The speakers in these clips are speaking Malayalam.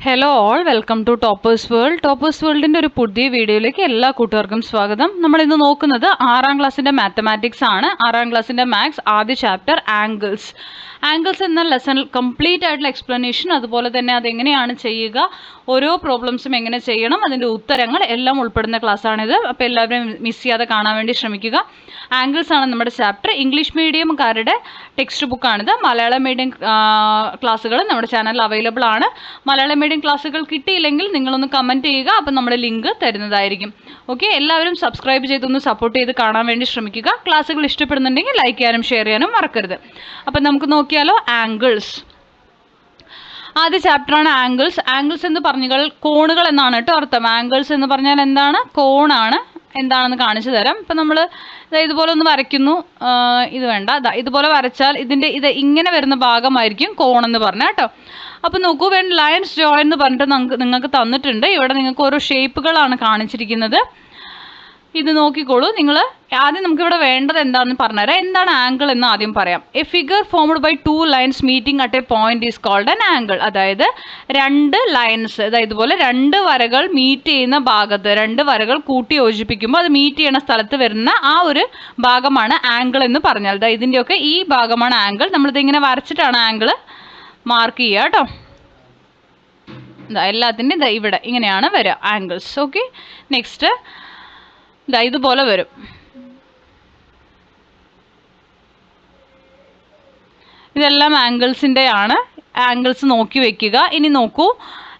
Hello all, welcome to toppers world. Toppers വേൾഡിൻ്റെ ഒരു പുതിയ വീഡിയോയിലേക്ക് എല്ലാ കൂട്ടുകാർക്കും സ്വാഗതം. നമ്മൾ ഇന്ന് നോക്കുന്നത് 6ാം ക്ലാസ്സിൻ്റെ മാത്തമാറ്റിക്സ് ആണ്. 6ാം ക്ലാസ്സിൻ്റെ മാത്സ് ആദ്യ ചാപ്റ്റർ ആംഗിൾസ്. ആംഗിൾസ് എന്ന ലെസണിൽ കംപ്ലീറ്റ് ആയിട്ടുള്ള എക്സ്പ്ലനേഷൻ, അതുപോലെ തന്നെ അതെങ്ങനെയാണ് ചെയ്യുക, ഓരോ പ്രോബ്ലംസും എങ്ങനെ ചെയ്യണം, അതിൻ്റെ ഉത്തരങ്ങൾ എല്ലാം ഉൾപ്പെടുന്ന ക്ലാസ്സാണിത്. അപ്പോൾ എല്ലാവരും മിസ് ചെയ്യാതെ കാണാൻ വേണ്ടി ശ്രമിക്കുക. ആംഗിൾസ് ആണ് നമ്മുടെ ചാപ്റ്റർ. ഇംഗ്ലീഷ് മീഡിയംകാരുടെ ടെക്സ്റ്റ് ബുക്കാണിത്. മലയാളം മീഡിയം ക്ലാസ്സുകൾ നമ്മുടെ ചാനലിൽ അവൈലബിൾ ആണ്. മലയാളം മീഡിയം ക്ലാസ്സുകൾ കിട്ടിയില്ലെങ്കിൽ നിങ്ങളൊന്ന് കമൻറ്റ് ചെയ്യുക, അപ്പം നമ്മൾ ലിങ്ക് തരുന്നതായിരിക്കും. ഓക്കെ, എല്ലാവരും സബ്സ്ക്രൈബ് ചെയ്തൊന്ന് സപ്പോർട്ട് ചെയ്ത് കാണാൻ വേണ്ടി ശ്രമിക്കുക. ക്ലാസ്സുകൾ ഇഷ്ടപ്പെടുന്നുണ്ടെങ്കിൽ ലൈക്ക് ചെയ്യാനും ഷെയർ ചെയ്യാനും മറക്കരുത്. അപ്പം നമുക്ക് നോക്കിയാലോ ആംഗിൾസ്. ആദ്യ ചാപ്റ്ററാണ് ആംഗിൾസ്. ആംഗിൾസ് എന്ന് പറഞ്ഞാൽ കോണുകൾ എന്നാണ് കേട്ടോ അർത്ഥം. ആംഗിൾസ് എന്ന് പറഞ്ഞാൽ എന്താണ്? കോണാണ്. എന്താണെന്ന് കാണിച്ചു തരാം. ഇപ്പം നമ്മൾ ഇതുപോലെ ഒന്ന് വരയ്ക്കുന്നു. ഇത് വേണ്ട, ഇതുപോലെ വരച്ചാൽ ഇത് ഇങ്ങനെ വരുന്ന ഭാഗമായിരിക്കും കോണെന്ന് പറഞ്ഞാൽ കേട്ടോ. അപ്പോൾ നോക്കൂ, വെൻ ലൈൻസ് ജോയിൻ എന്ന് പറഞ്ഞിട്ട് നിങ്ങൾക്ക് തന്നിട്ടുണ്ട്. ഇവിടെ നിങ്ങൾക്ക് ഓരോ ഷേപ്പുകളാണ് കാണിച്ചിരിക്കുന്നത്. ഇത് നോക്കിക്കോളൂ നിങ്ങൾ. ആദ്യം നമുക്കിവിടെ വേണ്ടത് എന്താണെന്ന് പറഞ്ഞുതരാം. എന്താണ് ആംഗിൾ എന്ന് ആദ്യം പറയാം. A figure formed by 2 lines meeting at a point is called an angle. അതായത് 2 ലൈൻസ്, ഇതുപോലെ 2 വരകൾ മീറ്റ് ചെയ്യുന്ന ഭാഗത്ത്, 2 വരകൾ കൂട്ടി യോജിപ്പിക്കുമ്പോൾ അത് മീറ്റ് ചെയ്യുന്ന സ്ഥലത്ത് വരുന്ന ആ ഒരു ഭാഗമാണ് ആംഗിൾ എന്ന് പറഞ്ഞാൽ. ഇതിൻ്റെയൊക്കെ ഈ ഭാഗമാണ് ആംഗിൾ. നമ്മളിതിങ്ങനെ വരച്ചിട്ടാണ് ആംഗിൾ മാർക്ക് ചെയ്യുക കേട്ടോ. എല്ലാത്തിൻ്റെയും ഇവിടെ ഇങ്ങനെയാണ് വരിക ആംഗിൾസ്. ഓക്കെ, നെക്സ്റ്റ് ഇതുപോലെ വരും. ഇതെല്ലാം ആംഗിൾസിൻ്റെ ആണ്. ആംഗിൾസ് നോക്കി വെക്കുക. ഇനി നോക്കൂ,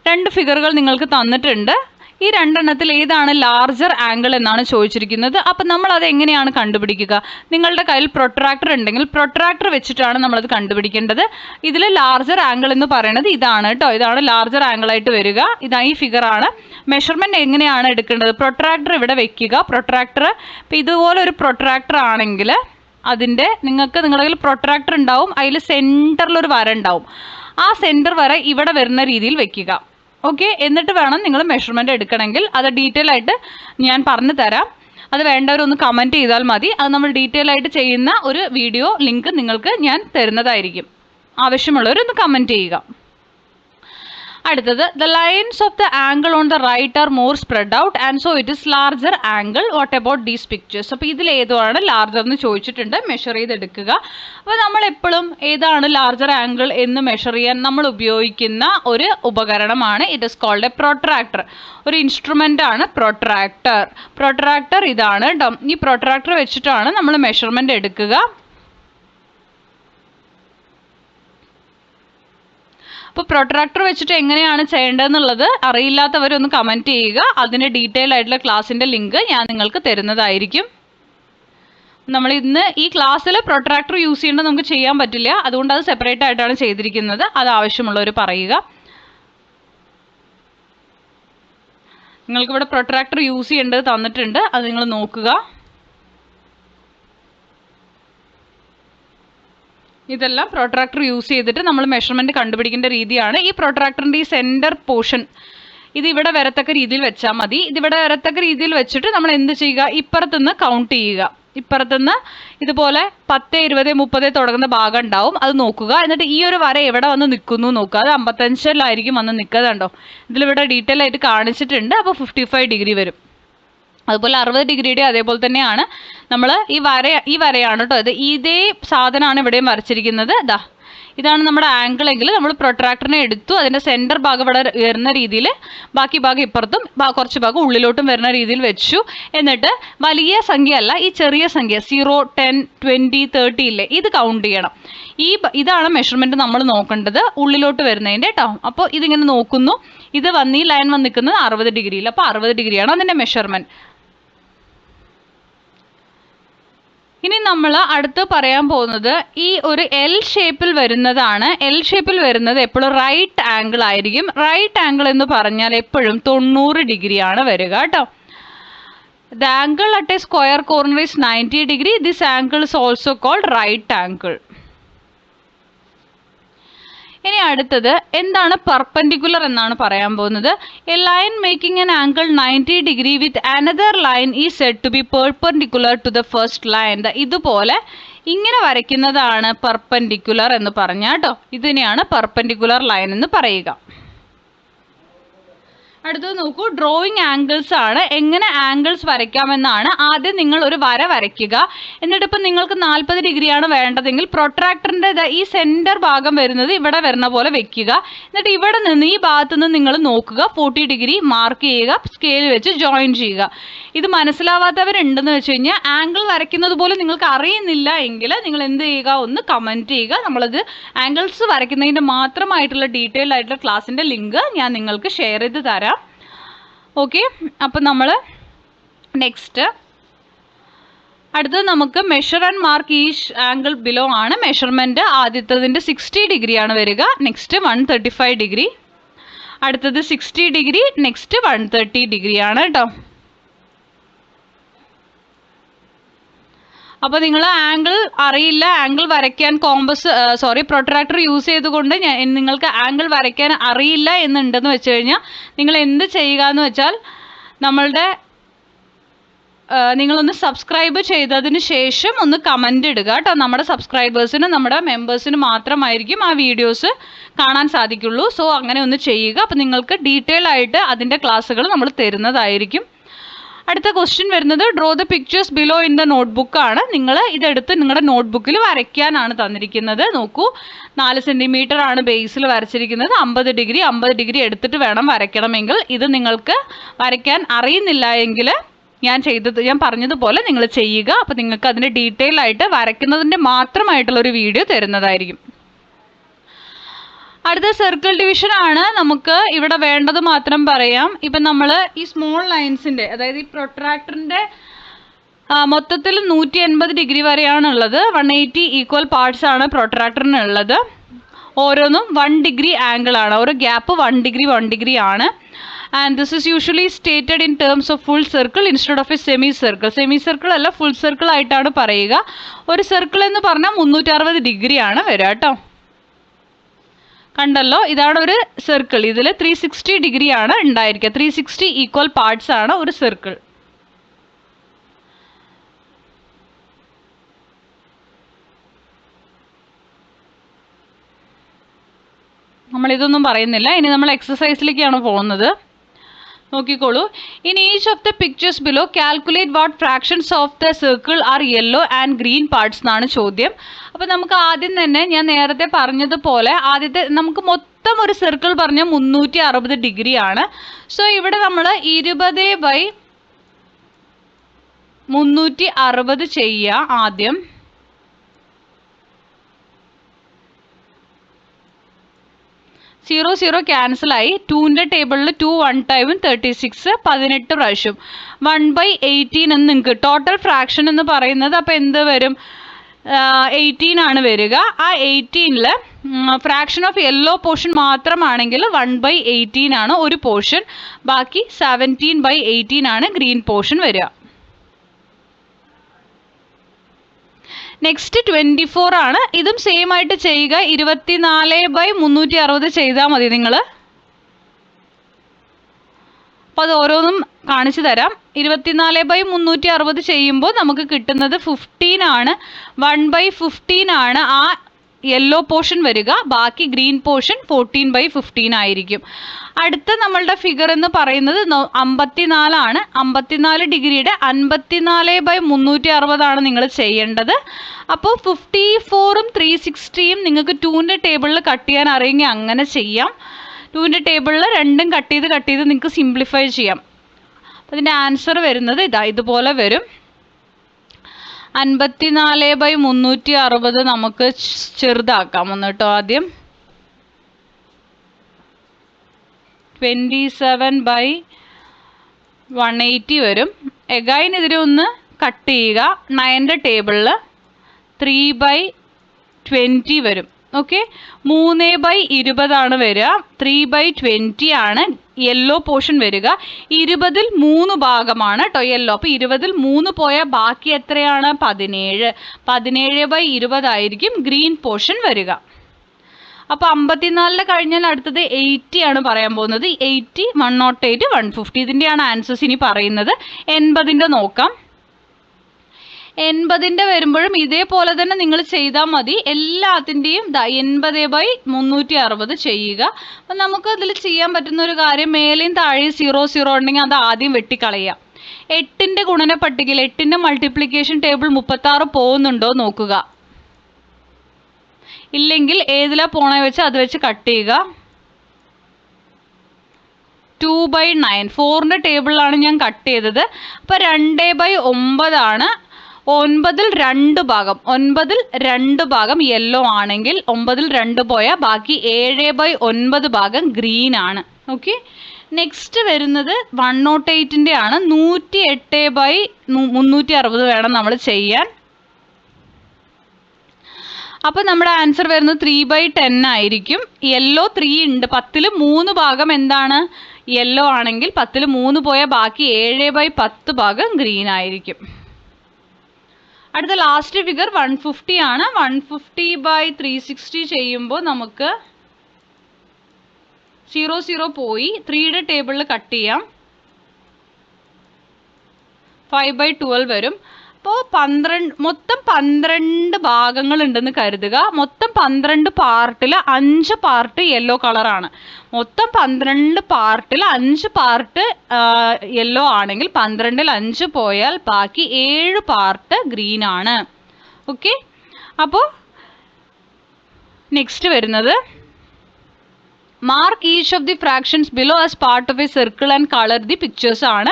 2 ഫിഗറുകൾ നിങ്ങൾക്ക് തന്നിട്ടുണ്ട്. ഈ 2 എണ്ണത്തിൽ ഏതാണ് ലാർജർ ആംഗിൾ എന്നാണ് ചോദിച്ചിരിക്കുന്നത്. അപ്പം നമ്മൾ അത് എങ്ങനെയാണ് കണ്ടുപിടിക്കുക? നിങ്ങളുടെ കയ്യിൽ പ്രൊട്രാക്ടർ ഉണ്ടെങ്കിൽ പ്രൊട്രാക്ടർ വെച്ചിട്ടാണ് നമ്മളത് കണ്ടുപിടിക്കേണ്ടത്. ഇതിൽ ലാർജർ ആംഗിൾ എന്ന് പറയുന്നത് ഇതാണ് കേട്ടോ. ഇതാണ് ലാർജർ ആംഗിൾ ആയിട്ട് വരിക. ഇതാ ഈ ഫിഗറാണ്. മെഷർമെൻറ്റ് എങ്ങനെയാണ് എടുക്കേണ്ടത്? പ്രൊട്രാക്ടർ ഇവിടെ വെക്കുക. പ്രൊട്രാക്ടർ ഇപ്പം ഇതുപോലെ ഒരു പ്രൊട്രാക്ടർ ആണെങ്കിൽ നിങ്ങളുടെ കയ്യിൽ പ്രൊട്രാക്ടർ ഉണ്ടാവും. അതിൽ സെൻറ്ററിലൊരു വര ഉണ്ടാവും. ആ സെൻറ്റർ വര ഇവിടെ വരുന്ന രീതിയിൽ വെക്കുക. ഓക്കെ, എന്നിട്ട് വേണം നിങ്ങൾ മെഷർമെൻറ്റ് എടുക്കണമെങ്കിൽ. അത് ഡീറ്റെയിൽ ആയിട്ട് ഞാൻ പറഞ്ഞു തരാം. അത് വേണ്ടവരൊന്ന് കമൻറ്റ് ചെയ്താൽ മതി. അത് നമ്മൾ ഡീറ്റെയിൽ ആയിട്ട് ചെയ്യുന്ന ഒരു വീഡിയോ ലിങ്ക് നിങ്ങൾക്ക് ഞാൻ തരുന്നതായിരിക്കും. ആവശ്യമുള്ളവരൊന്ന് കമൻറ്റ് ചെയ്യുക. അടുത്തത്, the lines of the angle on the right are more spread out and so it is larger angle. What about these pictures? അപ്പോൾ ഇതിൽ ഏതാണ് ലാർജർ എന്ന് ചോദിച്ചിട്ടുണ്ട്. മെഷർ ചെയ്തെടുക്കുക. അപ്പോൾ നമ്മളെപ്പോഴും ഏതാണ് ലാർജർ ആംഗിൾ എന്ന് മെഷർ ചെയ്യാൻ നമ്മൾ ഉപയോഗിക്കുന്ന ഒരു ഉപകരണമാണ്. It is called a protractor. ഒരു ഇൻസ്ട്രുമെൻ്റ് ആണ് പ്രൊട്രാക്ടർ. പ്രൊട്രാക്ടർ ഇതാണ് കേട്ടോ. ഈ പ്രൊട്രാക്ടർ വെച്ചിട്ടാണ് നമ്മൾ മെഷർമെൻറ്റ് എടുക്കുക. അപ്പോൾ പ്രൊട്രാക്ടർ വെച്ചിട്ട് എങ്ങനെയാണ് ചെയ്യേണ്ടതെന്നുള്ളത് അറിയില്ലാത്തവരൊന്ന് കമൻറ്റ് ചെയ്യുക. അതിൻ്റെ ഡീറ്റെയിൽ ആയിട്ടുള്ള ക്ലാസ്സിൻ്റെ ലിങ്ക് ഞാൻ നിങ്ങൾക്ക് തരുന്നതായിരിക്കും. നമ്മൾ ഇന്ന് ഈ ക്ലാസ്സിൽ പ്രൊട്രാക്ടർ യൂസ് ചെയ്യേണ്ടത് നമുക്ക് ചെയ്യാൻ പറ്റില്ല. അതുകൊണ്ട് അത് സെപ്പറേറ്റ് ആയിട്ടാണ് ചെയ്തിരിക്കുന്നത്. അത് ആവശ്യമുള്ളവർ പറയുക. നിങ്ങൾക്കിവിടെ പ്രൊട്രാക്ടർ യൂസ് ചെയ്യേണ്ടത് തന്നിട്ടുണ്ട്. അത് നിങ്ങൾ നോക്കുക. ഇതെല്ലാം പ്രൊട്രാക്ടർ യൂസ് ചെയ്തിട്ട് നമ്മൾ മെഷർമെൻറ്റ് കണ്ടുപിടിക്കേണ്ട രീതിയാണ്. ഈ പ്രൊട്രാക്ടറിൻ്റെ ഈ സെൻറ്റർ പോർഷൻ ഇത് ഇവിടെ വരത്തക്ക രീതിയിൽ വെച്ചാൽ മതി. ഇതിവിടെ വരത്തക്ക രീതിയിൽ വെച്ചിട്ട് നമ്മൾ എന്ത് ചെയ്യുക? ഇപ്പുറത്തുനിന്ന് കൗണ്ട് ചെയ്യുക. ഇപ്പുറത്തുനിന്ന് ഇതുപോലെ 10, 20, 30 തുടങ്ങുന്ന ഭാഗം ഉണ്ടാവും. അത് നോക്കുക. എന്നിട്ട് ഈ ഒരു വര എവിടെ വന്ന് നിൽക്കുന്നു നോക്കുക. അത് 55 വന്ന് നിൽക്കുന്നുണ്ടോ? ഇതിലിവിടെ ഡീറ്റെയിൽ ആയിട്ട് കാണിച്ചിട്ടുണ്ട്. അപ്പോൾ 55 ഡിഗ്രി വരും. അതുപോലെ 60 ഡിഗ്രിയുടെ അതേപോലെ തന്നെയാണ്. നമ്മൾ ഈ വരയാണ് കേട്ടോ. ഇതേ സാധനമാണ് ഇവിടെയും വരച്ചിരിക്കുന്നത്. ഇതാണ് നമ്മുടെ ആംഗിൾ എങ്കിൽ നമ്മൾ പ്രൊട്രാക്ടറിനെ എടുത്തു. അതിൻ്റെ സെൻറ്റർ ഭാഗം ഇവിടെ വരുന്ന രീതിയിൽ, ബാക്കി ഭാഗം ഇപ്പുറത്തും കുറച്ച് ഭാഗം ഉള്ളിലോട്ടും വരുന്ന രീതിയിൽ വെച്ചു. എന്നിട്ട് വലിയ സംഖ്യ അല്ല, ഈ ചെറിയ സംഖ്യ 0, 10, 20, 30 ഇല്ലേ, ഇത് കൗണ്ട് ചെയ്യണം. ഇതാണ് മെഷർമെൻറ്റ് നമ്മൾ നോക്കേണ്ടത് ഉള്ളിലോട്ട് വരുന്നതിൻ്റെ കേട്ടോ. അപ്പോൾ ഇതിങ്ങനെ നോക്കുന്നു. ഇത് ഈ ലൈൻ വന്ന് നിൽക്കുന്നത് 60 ഡിഗ്രിയിൽ. അപ്പോൾ 60 ഡിഗ്രിയാണ് അതിൻ്റെ മെഷർമെൻറ്റ്. ഇനി നമ്മൾ അടുത്ത് പറയാൻ പോകുന്നത് ഈ ഒരു എൽ ഷേപ്പിൽ വരുന്നതാണ്. എൽ ഷേപ്പിൽ വരുന്നത് എപ്പോഴും റൈറ്റ് ആംഗിൾ ആയിരിക്കും. റൈറ്റ് ആംഗിൾ എന്ന് പറഞ്ഞാൽ എപ്പോഴും 90 ഡിഗ്രിയാണ് വരിക കേട്ടോ. The angle at a square corner is 90 degree. This angle is also called right angle. ഇനി അടുത്തത് എന്താണ് പെർപെൻഡിക്കുലർ എന്നാണ് പറയാൻ പോകുന്നത്. A line making an angle 90 degree with another line is said to be perpendicular to the first line. ഇതുപോലെ ഇങ്ങനെ വരയ്ക്കുന്നതാണ് പെർപെൻഡിക്കുലർ എന്ന് പറഞ്ഞാൽ കേട്ടോ. ഇതിനെയാണ് പെർപെൻഡിക്കുലർ ലൈൻ എന്ന് പറയുക. അടുത്തത് നോക്കൂ, ഡ്രോയിങ് ആംഗിൾസ് ആണ്. എങ്ങനെ ആംഗിൾസ് വരയ്ക്കാമെന്നാണ്. ആദ്യം നിങ്ങൾ ഒരു വര വരയ്ക്കുക. എന്നിട്ട് ഇപ്പം നിങ്ങൾക്ക് 40 ഡിഗ്രിയാണ് വേണ്ടതെങ്കിൽ പ്രൊട്രാക്ടറിൻ്റെ ഈ സെൻറ്റർ ഭാഗം വരുന്നത് ഇവിടെ വരുന്ന പോലെ വെക്കുക. എന്നിട്ട് ഇവിടെ നിന്ന് ഈ ഭാഗത്ത് നിന്ന് നിങ്ങൾ നോക്കുക, 40 ഡിഗ്രി മാർക്ക് ചെയ്യുക, സ്കെയിൽ വെച്ച് ജോയിൻ ചെയ്യുക. ഇത് മനസ്സിലാവാത്തവരുണ്ടെന്ന് വെച്ച് കഴിഞ്ഞാൽ ആംഗിൾ വരയ്ക്കുന്നത് പോലും നിങ്ങൾക്ക് അറിയുന്നില്ല എങ്കിൽ നിങ്ങൾ എന്ത് ചെയ്യുക, ഒന്ന് കമൻറ്റ് ചെയ്യുക. നമ്മളത് ആംഗിൾസ് വരയ്ക്കുന്നതിൻ്റെ മാത്രമായിട്ടുള്ള ഡീറ്റെയിൽഡ് ആയിട്ടുള്ള ക്ലാസ്സിൻ്റെ ലിങ്ക് ഞാൻ നിങ്ങൾക്ക് ഷെയർ ചെയ്ത് തരാം. ഓക്കെ, അപ്പം നമ്മൾ നെക്സ്റ്റ് അടുത്തത് നമുക്ക് measure and mark each angle below ആണ്. മെഷർമെൻറ്റ് ആദ്യത്തതിൻ്റെ 60 ഡിഗ്രിയാണ് വരിക. നെക്സ്റ്റ് 135 ഡിഗ്രി, അടുത്തത് 60 ഡിഗ്രി, നെക്സ്റ്റ് 130 ഡിഗ്രിയാണ് കേട്ടോ. അപ്പോൾ നിങ്ങൾ ആംഗിൾ അറിയില്ല, ആംഗിൾ വരയ്ക്കാൻ പ്രൊട്രാക്ടർ യൂസ് ചെയ്തുകൊണ്ട് നിങ്ങൾക്ക് ആംഗിൾ വരയ്ക്കാൻ അറിയില്ല എന്നുണ്ടെന്ന് വെച്ച് കഴിഞ്ഞാൽ നിങ്ങൾ എന്ത് ചെയ്യുക എന്ന് വെച്ചാൽ നിങ്ങളൊന്ന് സബ്സ്ക്രൈബ് ചെയ്തതിന് ശേഷം ഒന്ന് കമൻ്റ് ഇടുക കേട്ടോ. നമ്മുടെ സബ്സ്ക്രൈബേഴ്സിന്, നമ്മുടെ മെമ്പേഴ്സിന് മാത്രമായിരിക്കും ആ വീഡിയോസ് കാണാൻ സാധിക്കുള്ളൂ. സോ അങ്ങനെ ഒന്ന് ചെയ്യുക. അപ്പോൾ നിങ്ങൾക്ക് ഡീറ്റെയിൽ ആയിട്ട് അതിൻ്റെ ക്ലാസ്സുകൾ നമ്മൾ തരുന്നതായിരിക്കും. അടുത്ത ക്വസ്റ്റ്യൻ വരുന്നത് draw the pictures below in the notebook ആണ്. നിങ്ങൾ ഇതെടുത്ത് നിങ്ങളുടെ നോട്ട്ബുക്കിൽ വരയ്ക്കാനാണ് തന്നിരിക്കുന്നത്. നോക്കൂ, 4 സെൻറ്റിമീറ്റർ ആണ് ബേസിൽ വരച്ചിരിക്കുന്നത്. 50 ഡിഗ്രി എടുത്തിട്ട് വേണം വരയ്ക്കണമെങ്കിൽ. ഇത് നിങ്ങൾക്ക് വരയ്ക്കാൻ അറിയുന്നില്ല എങ്കിൽ ഞാൻ പറഞ്ഞതുപോലെ നിങ്ങൾ ചെയ്യുക. അപ്പോൾ നിങ്ങൾക്ക് അതിൻ്റെ ഡീറ്റെയിൽ ആയിട്ട് വരയ്ക്കുന്നതിൻ്റെ മാത്രമായിട്ടുള്ളൊരു വീഡിയോ തരുന്നതായിരിക്കും. അടുത്ത സർക്കിൾ ഡിവിഷൻ ആണ്. നമുക്ക് ഇവിടെ വേണ്ടത് മാത്രം പറയാം. ഇപ്പം നമ്മൾ ഈ സ്മോൾ ലൈൻസിൻ്റെ, അതായത് ഈ പ്രൊട്രാക്ടറിൻ്റെ മൊത്തത്തിൽ 180 ഡിഗ്രി വരെയാണുള്ളത്. 180 ഈക്വൽ പാർട്സ് ആണ് പ്രൊട്രാക്ടറിനുള്ളത്. ഓരോന്നും 1 ഡിഗ്രി ആംഗിൾ ആണ്. ഓരോ ഗ്യാപ്പ് 1 ഡിഗ്രി ആണ്. And this is usually stated in terms of full circle instead of A semi circle. Semi circle അല്ല, ഫുൾ സർക്കിൾ ആയിട്ടാണ് പറയുക. ഒരു സർക്കിൾ എന്ന് പറഞ്ഞാൽ 360 ഡിഗ്രിയാണ് വരിക കേട്ടോ. കണ്ടല്ലോ, ഇതാണ് ഒരു സർക്കിൾ. ഇതിൽ 360 ഡിഗ്രിയാണ് ഉണ്ടായിരിക്കുക. 360 ഈക്വൽ പാർട്സ് ആണ് ഒരു സർക്കിൾ. നമ്മളിതൊന്നും പറയുന്നില്ല. ഇനി നമ്മൾ എക്സസൈസിലേക്കാണ് പോകുന്നത്. നോക്കിക്കോളൂ. In each of the pictures below calculate what fractions of the circle are yellow and green parts എന്നാണ് ചോദ്യം. അപ്പോൾ നമുക്ക് ആദ്യം തന്നെ ഞാൻ നേരത്തെ പറഞ്ഞതുപോലെ നമുക്ക് മൊത്തം ഒരു സർക്കിൾ പറഞ്ഞാൽ 360 ഡിഗ്രിയാണ്. സോ ഇവിടെ നമ്മൾ 20/360 ചെയ്യുക ആദ്യം. 0 ക്യാൻസലായി. 2ൻ്റെ ടേബിളിൽ 2 1 ടൈമും 36 18 പ്രാവശ്യം. 1/18 എന്ന് നിങ്ങൾക്ക് ടോട്ടൽ ഫ്രാക്ഷൻ എന്ന് പറയുന്നത്. അപ്പോൾ എന്ത് വരും? 18 ആണ് വരിക. ആ 18ൽ ഫ്രാക്ഷൻ ഓഫ് യെല്ലോ പോർഷൻ മാത്രമാണെങ്കിൽ 1/18 ആണ് ഒരു പോർഷൻ. ബാക്കി 17/18 ആണ് ഗ്രീൻ പോർഷൻ വരിക. നെക്സ്റ്റ് 24 ആണ്. ഇതും സെയിം ആയിട്ട് ചെയ്യുക. 24/360 ചെയ്താൽ മതി നിങ്ങൾ. അപ്പോൾ അത് ഓരോന്നും കാണിച്ചു തരാം. 24/360 ചെയ്യുമ്പോൾ നമുക്ക് കിട്ടുന്നത് 15 ആണ്. 1/15 ആണ് ആ യെല്ലോ പോർഷൻ വരിക. ബാക്കി ഗ്രീൻ പോർഷൻ 14/15 ആയിരിക്കും. അടുത്ത നമ്മളുടെ ഫിഗർ എന്ന് പറയുന്നത് 54 ആണ്. 54 ഡിഗ്രിയുടെ 54/360 ആണ് നിങ്ങൾ ചെയ്യേണ്ടത്. അപ്പോൾ 54ഉം 360യും നിങ്ങൾക്ക് 2ൻ്റെ ടേബിളിൽ കട്ട് ചെയ്യാൻ അറിയെങ്കിൽ അങ്ങനെ ചെയ്യാം. 2ൻ്റെ ടേബിളിൽ രണ്ടും കട്ട് ചെയ്ത് നിങ്ങൾക്ക് സിംപ്ലിഫൈ ചെയ്യാം. അപ്പോൾ ഇതിൻ്റെ ആൻസർ വരുന്നത് ഇതുപോലെ വരും. 54/360 നമുക്ക് ചെറുതാക്കാം കേട്ടോ. ആദ്യം 27/180 വരും. എഗൈൻ ഇതിനെ ഒന്ന് കട്ട് ചെയ്യുക. 9ൻ്റെ ടേബിളിൽ 3/20 വരും. ഓക്കെ, 3/20 ആണ് വരിക. 3/20 ആണ് യെല്ലോ പോർഷൻ വരിക. 20ൽ 3 ഭാഗമാണ് കേട്ടോ യെല്ലോ. അപ്പോൾ 20ൽ 3 പോയാൽ ബാക്കി എത്രയാണ്? 17. 17/20 ആയിരിക്കും ഗ്രീൻ പോർഷൻ വരിക. അപ്പോൾ 54 കഴിഞ്ഞാൽ അടുത്തത് 80 ആണ് പറയാൻ പോകുന്നത്. 80, 108, 150 ഇതിൻ്റെയാണ് ആൻസേഴ്സ് ഇനി പറയുന്നത്. 80ൻ്റെ നോക്കാം. 80ൻ്റെ വരുമ്പോഴും ഇതേപോലെ തന്നെ നിങ്ങൾ ചെയ്താൽ മതി. എല്ലാത്തിൻ്റെയും 80/360 ചെയ്യുക. അപ്പം നമുക്ക് ഇതിൽ ചെയ്യാൻ പറ്റുന്ന ഒരു കാര്യം, മേലെയും താഴെയും 0 ഉണ്ടെങ്കിൽ അത് ആദ്യം വെട്ടിക്കളയുക. 8ൻ്റെ ഗുണന പട്ടികയിൽ 8ൻ്റെ മൾട്ടിപ്ലിക്കേഷൻ ടേബിൾ 36 പോകുന്നുണ്ടോ നോക്കുക. ഇല്ലെങ്കിൽ ഏതിലാണ് പോണേ വെച്ച് അത് വെച്ച് കട്ട് ചെയ്യുക. 2/9 4ൻ്റെ ടേബിളിലാണ് ഞാൻ കട്ട് ചെയ്തത്. അപ്പോൾ 2/9 ആണ്. 9ൽ 2 ഭാഗം 9ൽ 2 ഭാഗം യെല്ലോ ആണെങ്കിൽ 9ൽ 2 പോയാൽ ബാക്കി 7/9 ഭാഗം ഗ്രീൻ ആണ്. ഓക്കെ, നെക്സ്റ്റ് വരുന്നത് 108ൻ്റെ ആണ്. 108/360 വേണം നമ്മൾ ചെയ്യാൻ. അപ്പോൾ നമ്മുടെ ആൻസർ വരുന്നത് 3/10 ആയിരിക്കും. യെല്ലോ 3 ഉണ്ട്. 10ൽ 3 ഭാഗം എന്താണ്? യെല്ലോ ആണെങ്കിൽ 10ൽ 3 പോയാൽ ബാക്കി 7/10 ഭാഗം ഗ്രീൻ ആയിരിക്കും. അടുത്ത ലാസ്റ്റ് ഫിഗർ 150 ആണ്. 150/360 ചെയ്യുമ്പോൾ നമുക്ക് 0 പോയി 3യുടെ ടേബിളിൽ കട്ട് ചെയ്യാം. 5/12 വരും. അപ്പോൾ മൊത്തം 12 ഭാഗങ്ങളുണ്ടെന്ന് കരുതുക. മൊത്തം 12 പാർട്ടിൽ 5 പാർട്ട് യെല്ലോ കളറാണ്. മൊത്തം 12 പാർട്ടിൽ 5 പാർട്ട് യെല്ലോ ആണെങ്കിൽ 12ൽ 5 പോയാൽ ബാക്കി 7 പാർട്ട് ഗ്രീൻ ആണ്. ഓക്കെ, അപ്പോൾ നെക്സ്റ്റ് വരുന്നത് mark each of the fractions below as part of A circle and colour the pictures ആണ്.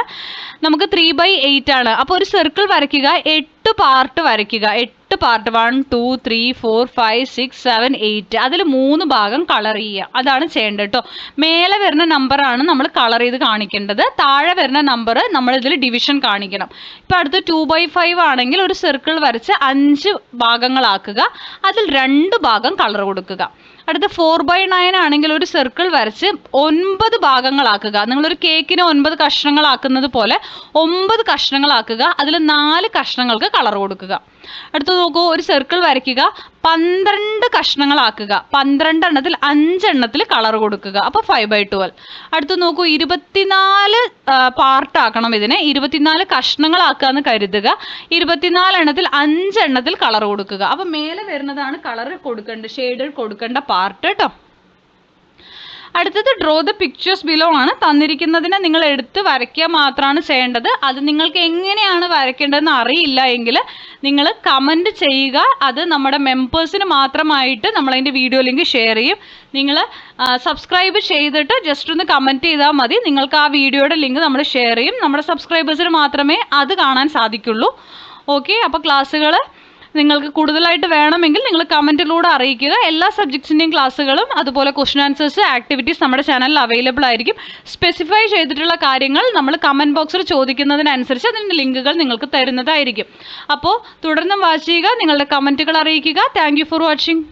നമുക്ക് 3/8 ആണ്. അപ്പോൾ ഒരു സർക്കിൾ വരയ്ക്കുക, 8 പാർട്ട് വരയ്ക്കുക. 8 പാർട്ട് 1 2 3 4 5 6 7 8 അതിൽ 3 ഭാഗം കളർ ചെയ്യുക. അതാണ് ചെയ്യേണ്ടത് കേട്ടോ. മേലെ വരുന്ന നമ്പറാണ് നമ്മൾ കളർ ചെയ്ത് കാണിക്കേണ്ടത്. താഴെ വരുന്ന നമ്പർ നമ്മൾ ഇതിൽ ഡിവിഷൻ കാണിക്കണം. ഇപ്പോൾ അടുത്ത് 2/5 ആണെങ്കിൽ ഒരു സർക്കിൾ വരച്ച് 5 ഭാഗങ്ങളാക്കുക. അതിൽ 2 ഭാഗം കളർ കൊടുക്കുക. അടുത്ത 4/9 ആണെങ്കിൽ ഒരു സർക്കിൾ വരച്ച് 9 ഭാഗങ്ങളാക്കുക. നിങ്ങളൊരു കേക്കിന് 9 കഷ്ണങ്ങളാക്കുന്നത് പോലെ 9 കഷ്ണങ്ങളാക്കുക. അതിൽ 4 കഷ്ണങ്ങൾക്ക് കളർ കൊടുക്കുക. അടുത്ത് നോക്കൂ, ഒരു സർക്കിൾ വരയ്ക്കുക, 12 കഷ്ണങ്ങളാക്കുക. 12 എണ്ണത്തിൽ 5 എണ്ണത്തിൽ കളർ കൊടുക്കുക. അപ്പോൾ 5/12. അടുത്ത് നോക്കൂ, 24 പാർട്ടാക്കണം ഇതിനെ. 24 കഷ്ണങ്ങളാക്കുക എന്ന് കരുതുക. 24 എണ്ണത്തിൽ 5 എണ്ണത്തിൽ കളർ കൊടുക്കുക. അപ്പോൾ മേലെ വരുന്നതാണ് കളർ കൊടുക്കേണ്ട, ഷെയ്ഡ് കൊടുക്കേണ്ട പാർട്ട് കേട്ടോ. അടുത്തത് ഡ്രോ ദ പിക്ചേഴ്സ് ബിലോ ആണ്. തന്നിരിക്കുന്നതിനെ നിങ്ങൾ എടുത്ത് വരയ്ക്കുക മാത്രമാണ് ചെയ്യേണ്ടത്. അത് നിങ്ങൾക്ക് എങ്ങനെയാണ് വരയ്ക്കേണ്ടതെന്ന് അറിയില്ല എങ്കിൽ നിങ്ങൾ കമൻറ്റ് ചെയ്യുക. അത് നമ്മുടെ മെമ്പേഴ്സിന് മാത്രമായിട്ട് നമ്മളതിൻ്റെ വീഡിയോ ലിങ്ക് ഷെയർ ചെയ്യും. നിങ്ങൾ സബ്സ്ക്രൈബ് ചെയ്തിട്ട് ജസ്റ്റ് ഒന്ന് കമൻറ്റ് ചെയ്താൽ മതി. നിങ്ങൾക്ക് ആ വീഡിയോയുടെ ലിങ്ക് നമ്മൾ ഷെയർ ചെയ്യും. നമ്മുടെ സബ്സ്ക്രൈബേഴ്സിന് മാത്രമേ അത് കാണാൻ സാധിക്കുള്ളൂ. ഓക്കെ, അപ്പോൾ ക്ലാസ്സുകൾ നിങ്ങൾക്ക് കൂടുതലായിട്ട് വേണമെങ്കിൽ നിങ്ങൾ കമൻറ്റിലൂടെ അറിയിക്കുക. എല്ലാ സബ്ജക്ട്സിൻ്റെയും ക്ലാസ്സുകളും അതുപോലെ ക്വസ്റ്റ്യൻ ആൻസേഴ്സ് ആക്ടിവിറ്റീസ് നമ്മുടെ ചാനലിൽ അവൈലബിൾ ആയിരിക്കും. സ്പെസിഫൈ ചെയ്തിട്ടുള്ള കാര്യങ്ങൾ നമ്മൾ കമൻറ്റ് ബോക്സിൽ ചോദിക്കുന്നതിനനുസരിച്ച് അതിൻ്റെ ലിങ്കുകൾ നിങ്ങൾക്ക് തരുന്നതായിരിക്കും. അപ്പോൾ തുടർന്നും വാച്ച് ചെയ്യുക, നിങ്ങളുടെ കമൻറ്റുകൾ അറിയിക്കുക. Thank you for watching.